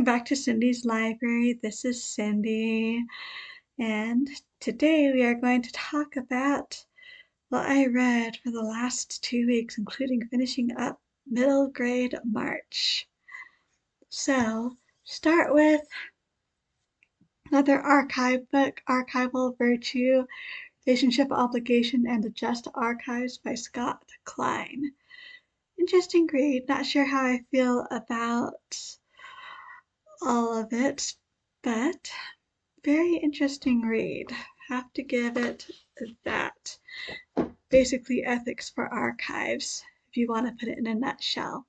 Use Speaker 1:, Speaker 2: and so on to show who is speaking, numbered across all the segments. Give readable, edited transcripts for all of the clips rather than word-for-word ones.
Speaker 1: Welcome back to Cindy's Library. This is Cindy, and today we are going to talk about what I read for the last 2 weeks, including finishing up middle grade March. So, start with another archive book, Archival Virtue, Relationship Obligation, and the Just Archives by Scott Cline. Interesting read. Not sure how I feel about all of it, but very interesting read. Have to give it that. Basically ethics for archives, if you want to put it in a nutshell.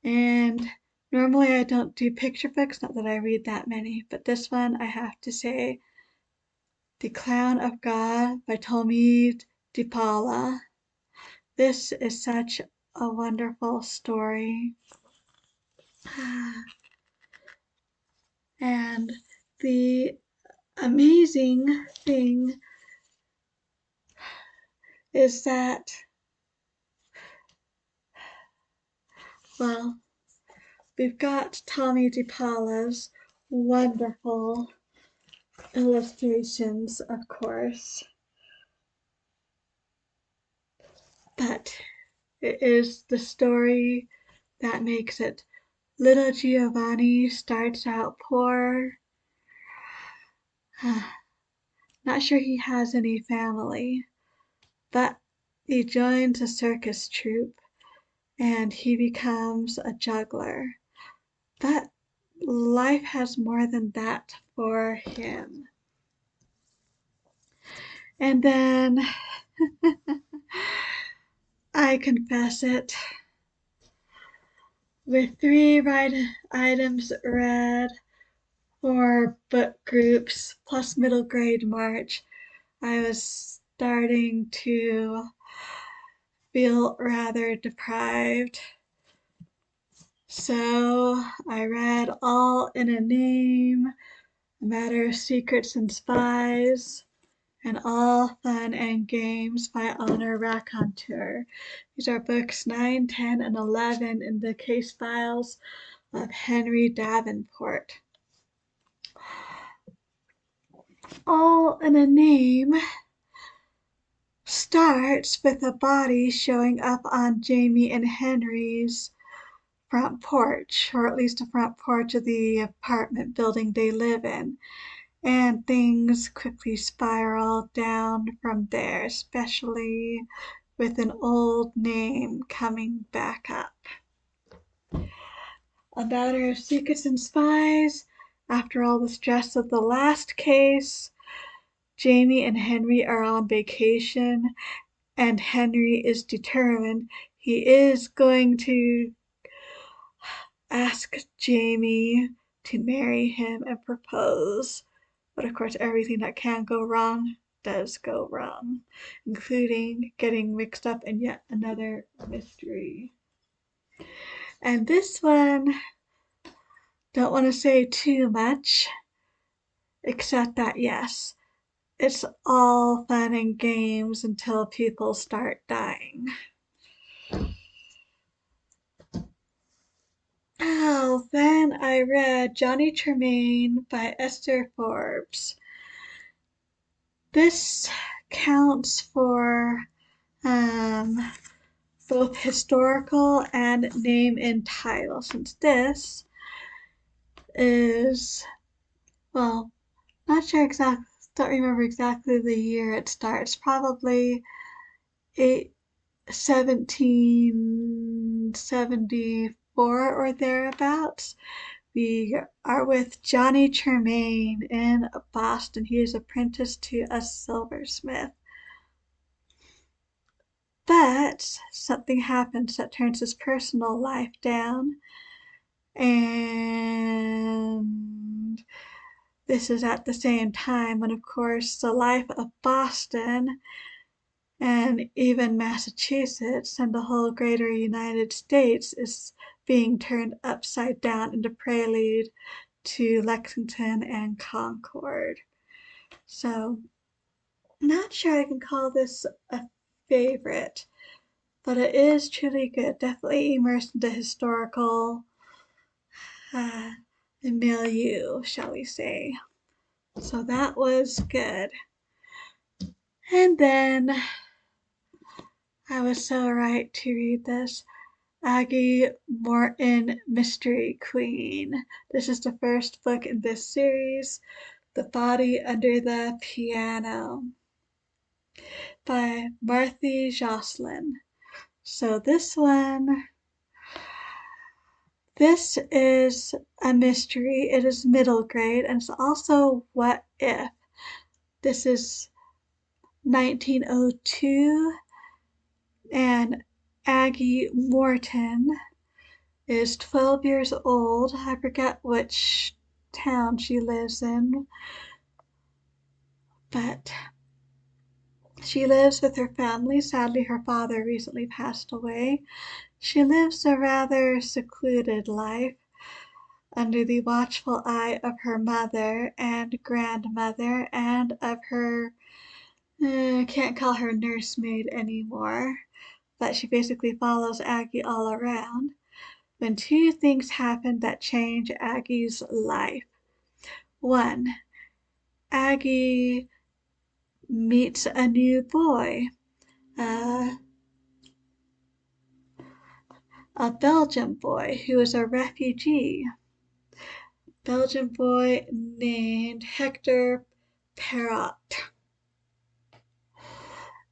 Speaker 1: And normally I don't do picture books, not that I read that many, but this one I have to say, The Clown of God by Tomie dePaola. This is such a wonderful story. And the amazing thing is that, well, we've got Tomie dePaola's wonderful illustrations, of course, but it is the story that makes it. Little Giovanni starts out poor. Not sure he has any family, but he joins a circus troupe and he becomes a juggler. But life has more than that for him. And then, I confess it, with 3 items read for book groups plus middle grade March, I was starting to feel rather deprived. So I read All in a Name, A Matter of Secrets and Spies, and All Fun and Games by Raconteur. These are books 9, 10, and 11 in the case files of Henry Davenport. All in a Name starts with a body showing up on Jamie and Henry's front porch, or at least the front porch of the apartment building they live in. And things quickly spiral down from there, especially with an old name coming back up. A Matter of Secrets and Spies. After all the stress of the last case, Jamie and Henry are on vacation, and Henry is determined he is going to ask Jamie to marry him and propose. But of course, everything that can go wrong does go wrong, including getting mixed up in yet another mystery. And this one, don't want to say too much, except that yes, it's all fun and games until people start dying. Oh, then I read Johnny Tremain by Esther Forbes. This counts for both historical and name and title, since this is, well, not sure exactly, don't remember exactly the year it starts, probably 1774 or thereabouts. We are with Johnny Tremain in Boston. He is apprenticed to a silversmith. But something happens that turns his personal life down. And this is at the same time when, of course, the life of Boston and even Massachusetts and the whole greater United States is being turned upside down into prelude to Lexington and Concord. So, not sure I can call this a favorite, but it is truly good. Definitely immersed into historical uh, milieu, shall we say. So that was good. And then I was so right to read this. Aggie Morton Mystery Queen. This is the first book in this series, The Body Under the Piano by Marthe Jocelyn. So this is a mystery. It is middle grade and it's also what if. This is 1902 and Aggie Morton is 12 years old. I forget which town she lives in, but she lives with her family. Sadly, her father recently passed away. She lives a rather secluded life under the watchful eye of her mother and grandmother and of her, can't call her nursemaid anymore, but she basically follows Aggie all around. When two things happen that change Aggie's life. One, Aggie meets a new boy, uh, a Belgian boy who is a refugee. Belgian boy named Hector Perrot.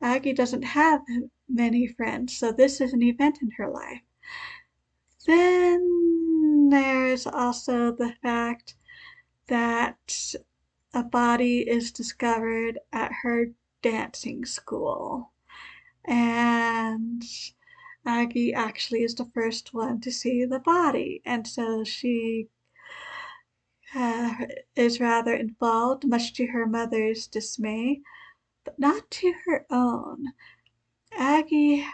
Speaker 1: Aggie doesn't have many friends, so this is an event in her life. Then there's also the fact that a body is discovered at her dancing school. And Aggie actually is the first one to see the body, and so she is rather involved, much to her mother's dismay, but not to her own. Aggie,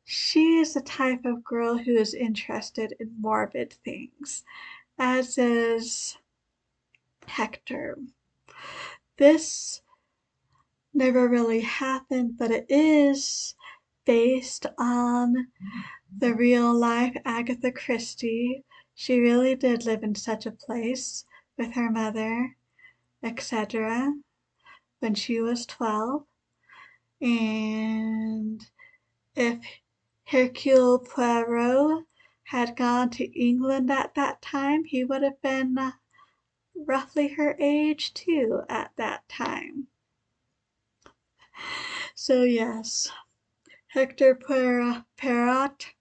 Speaker 1: she is the type of girl who is interested in morbid things, as is Hector. This never really happened, but it is based on the real life Agatha Christie. She really did live in such a place with her mother, etc., when she was 12. And if Hercule Poirot had gone to England at that time, he would have been roughly her age too at that time. So yes, Hector Perrot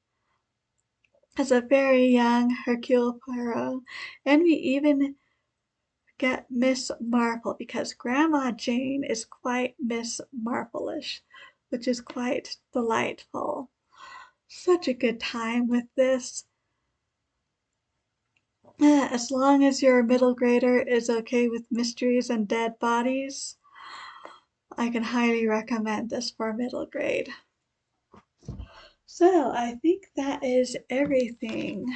Speaker 1: is a very young Hercule Poirot, and we even get Miss Marple because Grandma Jane is quite Miss Marple-ish, which is quite delightful. Such a good time with this. As long as your middle grader is okay with mysteries and dead bodies, I can highly recommend this for middle grade. So I think that is everything.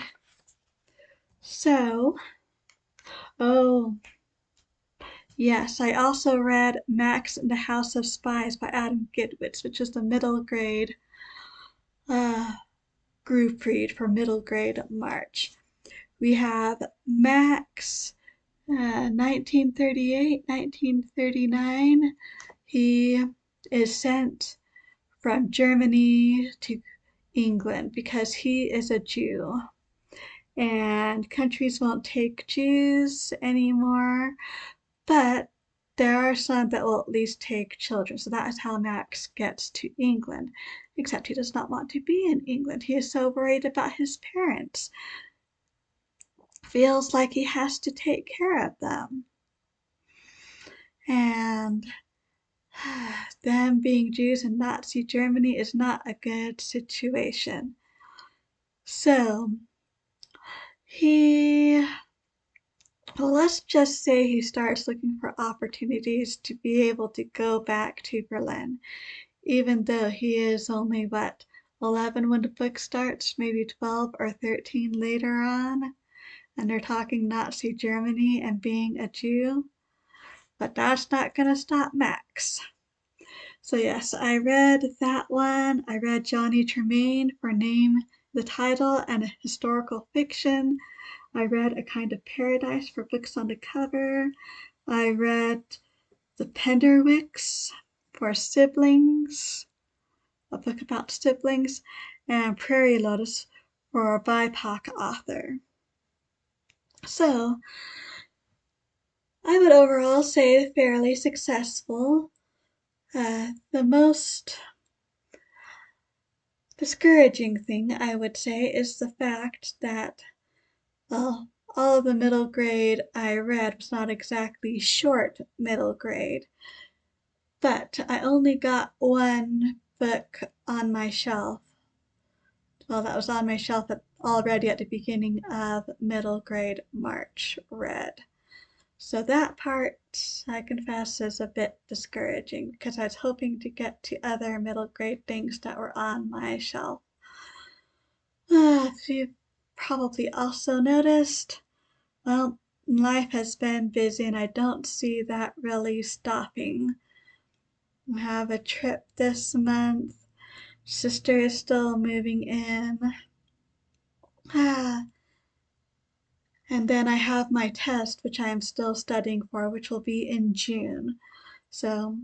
Speaker 1: So, oh, yes, I also read Max and the House of Spies by Adam Gidwitz, which is the middle grade group read for middle grade March. We have Max, 1938, 1939. He is sent from Germany to England because he is a Jew. And countries won't take Jews anymore, but there are some that will at least take children. So that is how Max gets to England, except he does not want to be in England. He is so worried about his parents, feels like he has to take care of them. And them being Jews in Nazi Germany is not a good situation. So well, let's just say he starts looking for opportunities to be able to go back to Berlin, even though he is only, 11 when the book starts, maybe 12 or 13 later on, and they're talking Nazi Germany and being a Jew. But that's not going to stop Max. So yes, I read that one. I read Johnny Tremain for Name the Title and a historical fiction. I read A Kind of Paradise for Books on the Cover. I read The Penderwicks for siblings, a book about siblings, and Prairie Lotus for a BIPOC author. So I would overall say fairly successful. The most discouraging thing I would say is the fact that, well, all of the middle grade I read was not exactly short middle grade, but I only got one book on my shelf. Well, that was on my shelf already at the beginning of middle grade March read. So that part, I confess, is a bit discouraging because I was hoping to get to other middle grade things that were on my shelf. If you've probably also noticed, well, life has been busy and I don't see that really stopping. I have a trip this month. Sister is still moving in. And then I have my test, which I am still studying for, which will be in June. So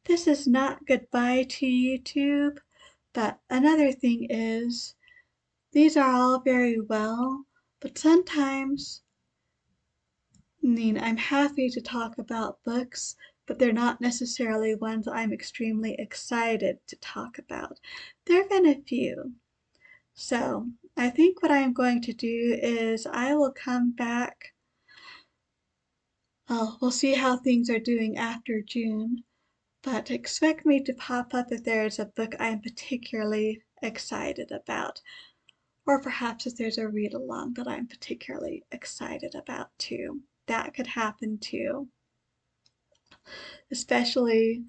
Speaker 1: this is not goodbye to YouTube, but another thing is, these are all very well, but sometimes, I'm happy to talk about books, but they're not necessarily ones I'm extremely excited to talk about. There have been a few. So I think what I'm going to do is I will come back. We'll see how things are doing after June, but expect me to pop up if there's a book I'm particularly excited about, or perhaps if there's a read along that I'm particularly excited about too. That could happen too, especially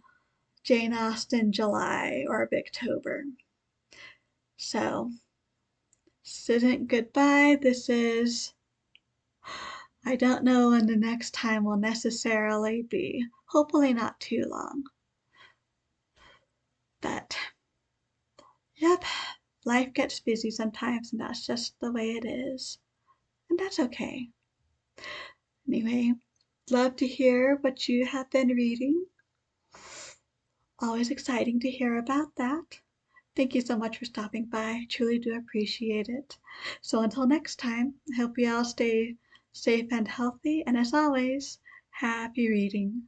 Speaker 1: Jane Austen July or Bigtober. So this isn't goodbye. This is, I don't know when the next time will necessarily be. Hopefully not too long. But, yep, life gets busy sometimes, and that's just the way it is. And that's okay. Anyway, love to hear what you have been reading. Always exciting to hear about that. Thank you so much for stopping by. I truly do appreciate it. So until next time, I hope you all stay safe and healthy. And as always, happy reading.